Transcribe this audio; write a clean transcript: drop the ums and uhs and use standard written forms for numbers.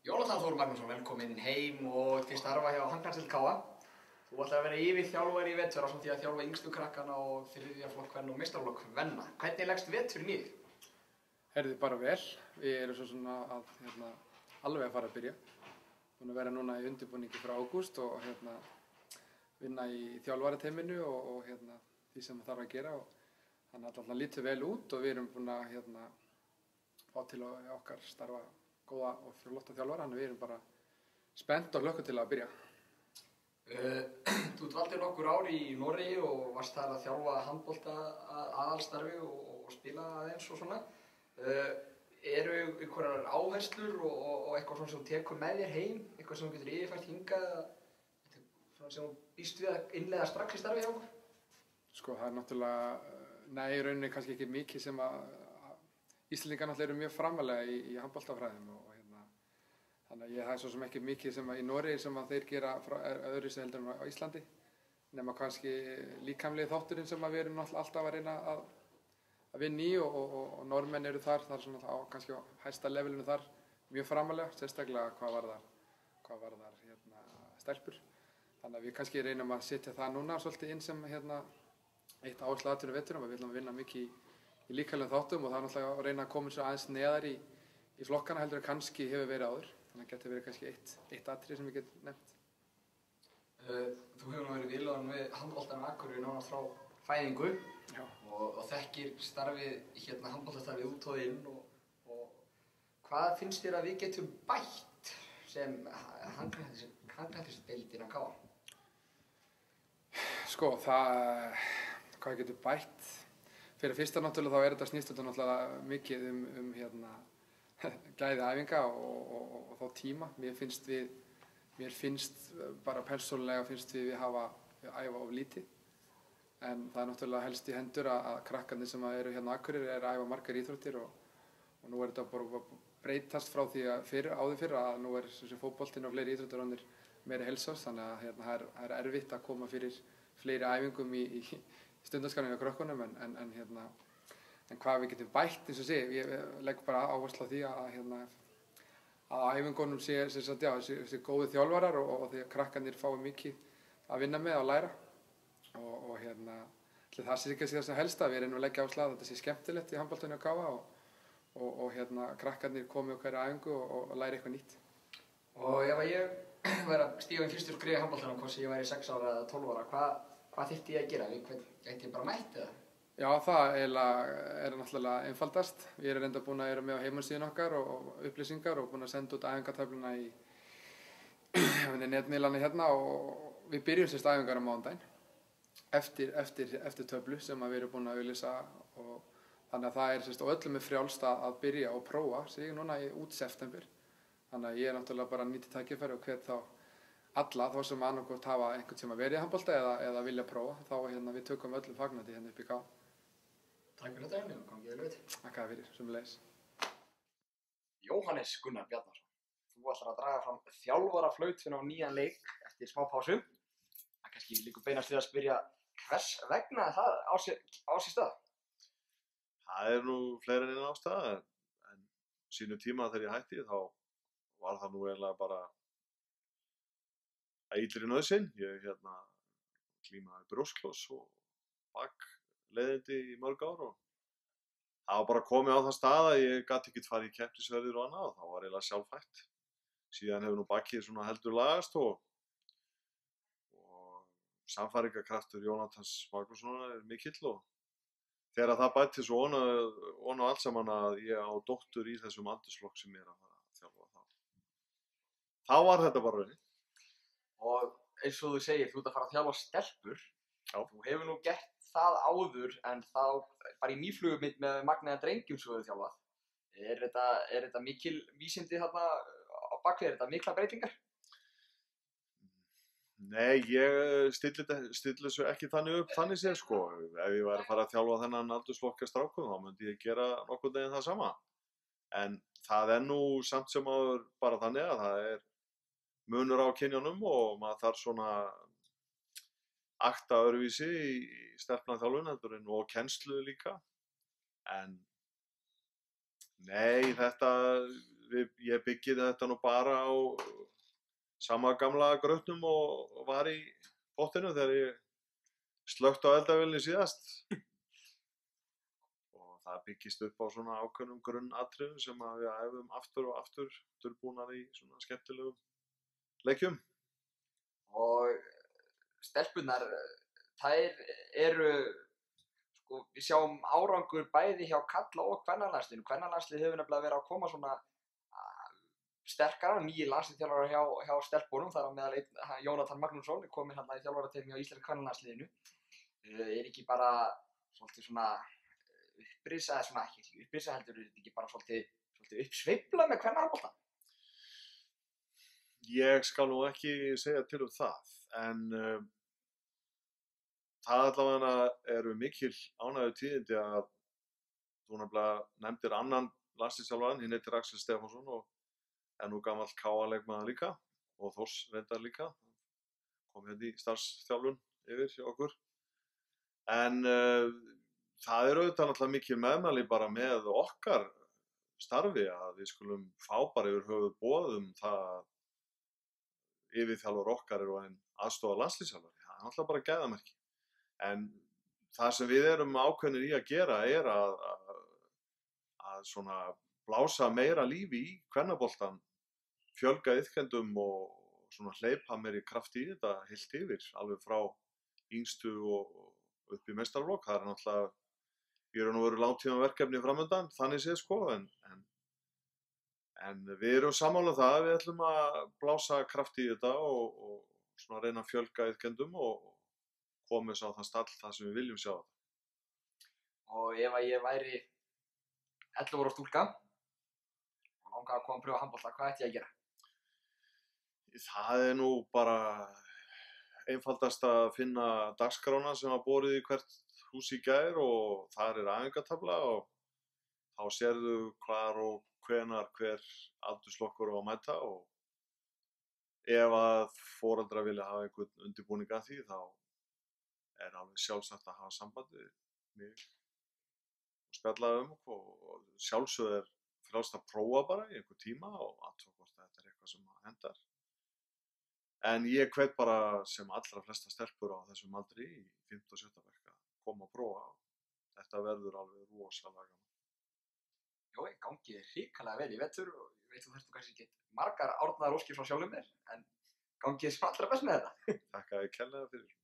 Jónatan Þór Magnússon, velkominn heim og til starfa hjá Handknattleild KA. Þú ætlar að vera yfirþjálfari í vetur ásamt því að þjálfa yngstu krakkana og þriðja flokk kvenna og meistaraflokk kvenna. Hvernig leggst veturinn í þig? Herði bara vel. Við erum svo svona að alveg að fara að byrja. Búin að vera núna í undirbúningi frá ágúst og vinna í þjálfarateyminu og því sem það þarf að gera. Þannig að alltaf lítur vel út og við erum búin að fá til okkar starfa góða og flotta þjálfara, þannig við erum bara spennt og hlökkum til að byrja. Þú dvaldir nokkur ár í Noregi og varst þar að þjálfa handbolta aðalstarfi og spila aðeins og svona. Eru einhverjar áherslur og eitthvað svona sem þú tekur með þér heim, eitthvað sem þú getur yfirfært hingað, svona sem þú býst við að innleiða strax í starfi hjá okkur? Sko, það er náttúrulega, nei, í rauninni kannski ekki mikið sem að Íslendingar náttúrulega eru mjög framalega í handboltafræðum og þannig að það er svo sem ekki mikið sem að í Noregi sem að þeir gera öðru sem heldur en á Íslandi, nema kannski líkamlegi þátturinn sem að við erum náttúrulega alltaf að reyna að vinna í og Norðmenn eru þar svona á kannski á hæsta levelinu þar mjög framalega, sérstaklega hvað varðar stelpur. Þannig að við kannski reynum að setja það núna svolítið inn sem eitt áhersluatriði veturinn, við viljum að vinna mikið í líkamlegum þáttum og það er náttúrulega að reyna að koma svo aðeins neðar í flokkana heldur en kannski hefur verið áður. Þannig að getur verið kannski eitt atriði sem ég get nefnt. Þú hefur nú verið viðloðan við handboltann á Akureyri nánast frá fæðingu og þekkir starfið, handboltastarfið út og inn og hvað finnst þér að við getum bætt sem handknattleiksdeildin að KA? Sko, hvað getur bætt? Fyrir fyrsta náttúrulega þá þetta snýst þetta náttúrulega mikið gæði æfinga og þá tíma. Mér finnst bara persónulega við hafa æfa of lítið. En það er náttúrulega helst í hendur að krakkarnir sem eru hérna á Akureyri eru að æfa margar íþróttir og nú þetta bara breytast frá því að áður fyrr að nú þessi fótboltinn og fleiri íþróttir orðnir meiri heilsás, þannig að það er erfitt að koma fyrir fleiri æfingum í stundaskráninu á krökkunum en hvað við getum bætt eins og ég legg bara áherslu á því að æfingunum sé góði þjálfarar og því að krakkarnir fái mikið að vinna með og læra og það sé ekki þess að helsta, við reynum að leggja áherslu á að þetta sé skemmtilegt í handboltanum á KA og krakkarnir komi á hverja æfingu og læri eitthvað nýtt. Og ef ég væri að stíga fyrstu skrifa í handboltanum, hvort sem ég væri 6 ára eða 12 ára, hvað þyrfti ég að gera? Gæti ég bara mætt eða? Já, það er náttúrulega einfaldast. Við erum reynda búin að vera með á heimasíðun okkar og upplýsingar og búin að senda út æfingatöfluna í netmiðlana og við byrjum sérst æfingar á mánudaginn eftir töflu sem við erum búin að auglýsa og þannig að það er sérst og öllum er frjálst að byrja og prófa sig núna út september. Þannig að ég er náttúrulega bara nýtt tækifæri og hvet þá alla þá sem annarkvort hafa einhvern tíma verið í handbolta eða vilja prófa, þá við tökum öllum fagnandi upp í KA. Takk fyrir þetta og gangi vel við. Takk fyrir, sömuleiðis. Jóhannes Gunnar Bjarnason, þú ætlar að draga fram þjálfaraflautuna á nýjan leik eftir smá pásu. Það kannski líkur beinast við að spyrja hvers vegna það á sér stað? Það nú fleiri en eina ástæða, en sínu tíma þegar ég hætti þá var það nú eiginlega bara illri nauðsyn. Ég klímaði brjóskloss og bakleiðindi í mörg ár og það var bara komið á það stað að ég gat ekki farið í keppnisferðir og annað og það var eiginlega sjálfhætt. Síðan hefur nú bakið svona heldur lagast og sannfæringarkraftur Jónatans Magnússonar mikill og þegar það bætti svo ofan á allt saman að ég á dóttur í þessum aldursflokk sem ég að fara að þjálfa þá var þetta bara raunin. Og eins og þú segir, þú ert að fara að þjálfa stelpur. Já. Þú hefur nú gert það áður en þá bara í nýflugumynd með magnaða drengjum sem þú hefur þjálfað. Er þetta mikil vísindi þarna á bakvið? Er þetta mikla breytingar? Nei, ég stilli þessu ekki þannig upp þannig séð sko. Ef ég væri að fara að þjálfa þennan aldursflokk strákum þá myndi ég gera nokkurn veginn það sama. En það nú samt sem áður bara þannig að það munur á kynjunum og maður þarf svona akta öðruvísi í stelpnaþjálfun heldur en og kennslu líka. En nei, ég byggi þetta nú bara á sama gamla grautnum og var í pottinu þegar ég slökkt á eldavélinni síðast. Og það byggist upp á svona ákveðnum grunnatriðum sem að við æfum aftur og aftur tilbúnar í svona skemmtilegum leikjum. Og stelpunnar, þær eru, sko, við sjáum árangur bæði hjá karla- og kvennalandsliðinu. Kvennalandsliðið hefur nefnilega verið að koma svona sterkara, nýi landsliðsþjálfarar hjá stelpunum, þar á meðal einn Jónatan Magnússon er kominn hérna í þjálfarateymið hjá íslenska kvennalandsliðinu. Er ekki bara svolítið svona upprisa, svona ekki upprisa heldur, er þetta ekki bara svolítið uppsveifla með kvennahandbolta? Ég skal nú ekki segja til það, en það allavega eru mikil ánægju tíðindi að þú nefnilega nefndir annan landsliðsþjálfarann, hinn heitir Axel Stefánsson og er nú gamall KA-leikmaður líka og Þórs reyndar líka, kom hérna í starfsþjálfun yfir hjá okkur. En það er auðvitað náttúrulega mikil meðmæli bara með okkar starfi að við skulum fá bara yfir höfuð boðum það að yfirþjálfur okkar eru en aðstoða landsliðsþjálfari. Það er náttúrulega bara gæðamerki. En það sem við erum ákveðnir í að gera er að svona blása meira lífi í kvennaboltann, fjölga iðkendum og svona hleypa meiri kraft í þetta heilt yfir, alveg frá yngstu og upp í meistaraflokk. Það er náttúrulega í raun og veru langtímaverkefni framundan, þannig séð sko, en við erum sammála það að við ætlum að blása kraft í þetta og svona reyna að fjölga iðkendum og komast á það stall þar sem við viljum sjá þetta. Og ef að ég væri 11 ára stúlka og langaði að koma að pröfa handbolta, hvað ætti ég að gera? Það er nú bara einfaldast að finna dagskrána sem var borið í hvert hús í gær og þar er æfingatafla og þá sérðu hvar og hvenar hver aldursflokkur á að mæta og ef að foreldrar vilja hafa einhvern undirbúning að því þá er alveg sjálfsagt að hafa samband við mig og spjalla og sjálfsögðu er frjálst að prófa bara í einhver tíma og athuga hvort þetta er eitthvað sem hendar. En ég hvet bara sem allra flesta stelpur á þessum aldri í 5. og 7. bekk að koma og prófa og þetta verður alveg rosalega gaman. Jó, ég gangi hrikalega vel í vetur og ég veit þú þarft kannski ekki margar árnaðar óskir frá sjálfum mér, en gangi sem allra best með þetta. Þakka þér kærlega fyrir.